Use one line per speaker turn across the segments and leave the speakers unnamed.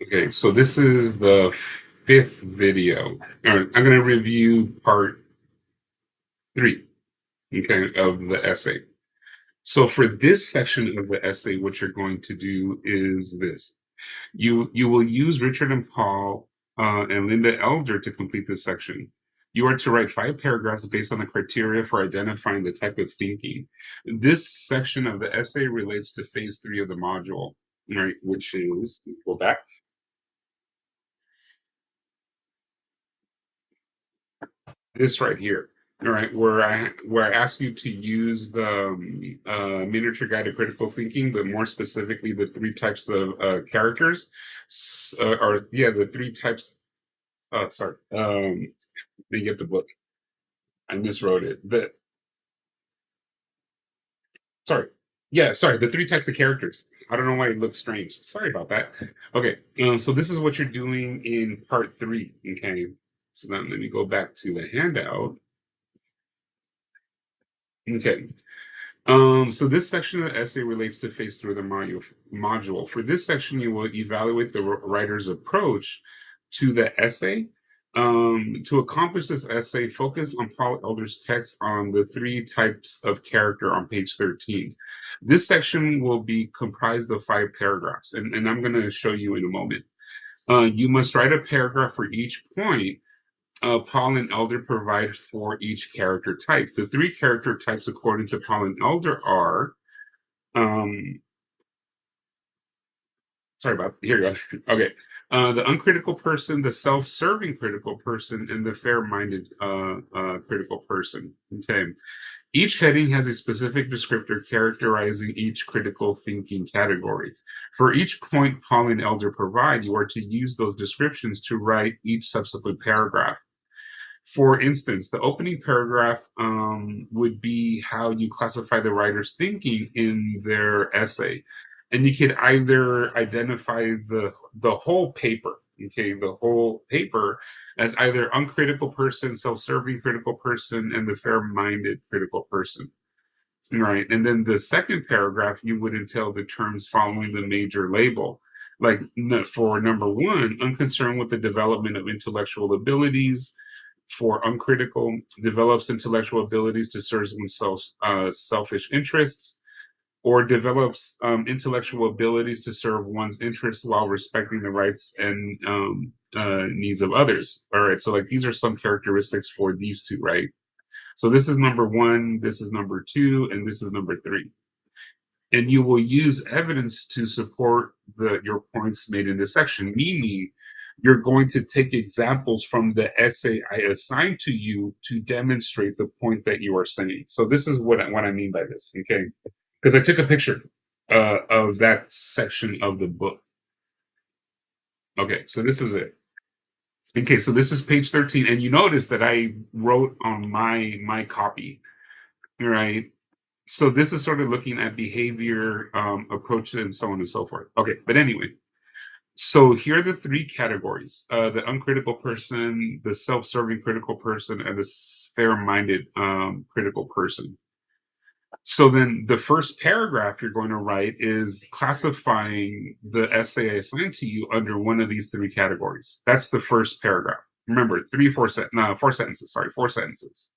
Okay, so this is the fifth video. All right, I'm going to review part three, okay, of the essay. So for this section of the essay, what you're going to do is this. You will use Richard and Paul and Linda Elder to complete this section. You are to write 5 paragraphs based on the criteria for identifying the type of thinking. This section of the essay relates to phase 3 of the module, right? Which is, go back, this right here. All right, where I ask you to use the miniature guide to critical thinking, but more specifically the 3 types of characters, or yeah, the 3 types. Sorry, let me get the book. I miswrote it. Sorry, yeah, sorry, the 3 types of characters. I don't know why it looks strange. Sorry about that. Okay, so this is what you're doing in part three. Okay, so now let me go back to the handout. Okay, so this section of the essay relates to phase 3 of the module. For this section, you will evaluate the writer's approach to the essay. To accomplish this essay, focus on Paul Elder's text on the 3 types of character on page 13. This section will be comprised of 5 paragraphs, and I'm going to show you in a moment. You must write a paragraph for each point Paul and Elder provide for each character type. The 3 character types, according to Paul and Elder, are um, sorry about here you go. Okay. The uncritical person, the self-serving critical person, and the fair-minded critical person. Okay. Each heading has a specific descriptor characterizing each critical thinking category. For each point Paul and Elder provide, you are to use those descriptions to write each subsequent paragraph. For instance, the opening paragraph would be how you classify the writer's thinking in their essay, and you could either identify the whole paper, okay, the whole paper as either uncritical person, self-serving critical person, and the fair-minded critical person. Right. And then the second paragraph, you would entail the terms following the major label. Like for number one, unconcerned with the development of intellectual abilities. For uncritical, develops intellectual abilities to serve oneself selfish interests, or develops intellectual abilities to serve one's interests while respecting the rights and needs of others. All right. So, like, these are some characteristics for these two, right? So this is number one, this is number two, and this is number three. And you will use evidence to support your points made in this section, meaning you're going to take examples from the essay I assigned to you to demonstrate the point that you are saying. So this is what I mean by this, okay? Because I took a picture of that section of the book. Okay, so this is it. Okay, so this is page 13, and you notice that I wrote on my copy, right? So this is sort of looking at behavior, approaches, and so on and so forth. Okay, but anyway, so here are the 3 categories: the uncritical person, the self-serving critical person, and the fair-minded critical person. So then the first paragraph you're going to write is classifying the essay I assigned to you under one of these 3 categories. That's the first paragraph. Remember, 4 sentences. Sorry, 4 sentences.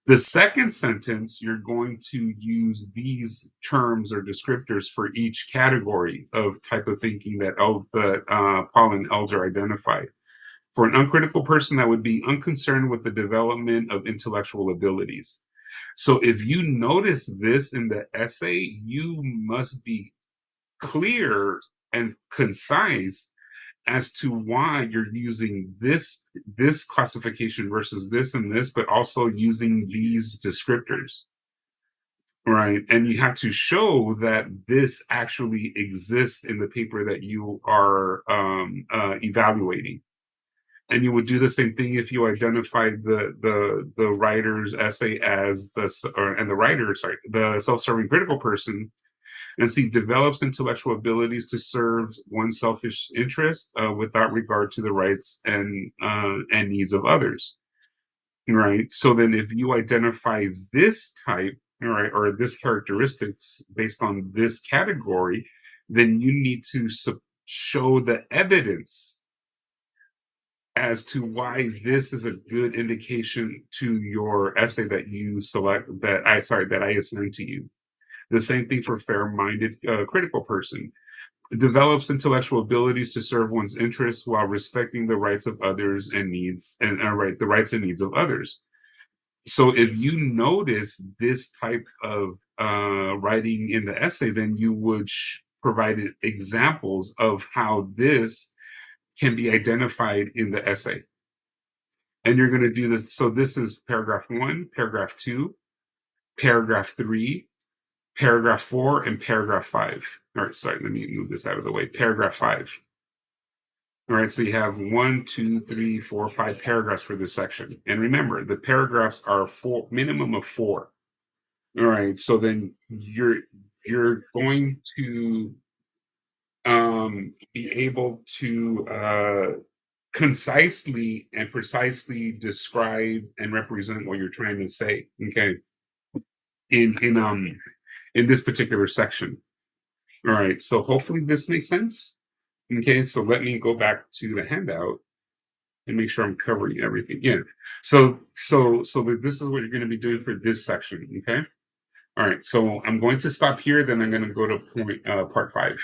The second sentence, you're going to use these terms or descriptors for each category of type of thinking that Paul and Elder identified. For an uncritical person, that would be unconcerned with the development of intellectual abilities. So if you notice this in the essay, you must be clear and concise as to why you're using this classification versus this and this, but also using these descriptors, right? And you have to show that this actually exists in the paper that you are evaluating. And you would do the same thing if you identified the writer's essay as and the writer, sorry, the self-serving critical person, and see develops intellectual abilities to serve one's selfish interests without regard to the rights and needs of others, right? So then if you identify this type, right, or this characteristics based on this category, then you need to show the evidence as to why this is a good indication to your essay that you select that I assign to you. The same thing for fair-minded critical person. It develops intellectual abilities to serve one's interests while respecting the rights of others and needs and right the rights and needs of others. So if you notice this type of writing in the essay, then you would provide examples of how this can be identified in the essay. And you're going to do this. So this is paragraph one, paragraph two, paragraph three, paragraph four, and paragraph five. All right, sorry, let me move this out of the way. Paragraph five. All right, so you have one, two, three, four, five paragraphs for this section. And remember, the paragraphs are four, minimum of four. All right, so then you're going to be able to concisely and precisely describe and represent what you're trying to say. Okay, in this particular section. All right, so hopefully this makes sense. Okay, so let me go back to the handout and make sure I'm covering everything. Yeah. This is what you're going to be doing for this section. Okay. All right. So I'm going to stop here. Then I'm going to go to part five.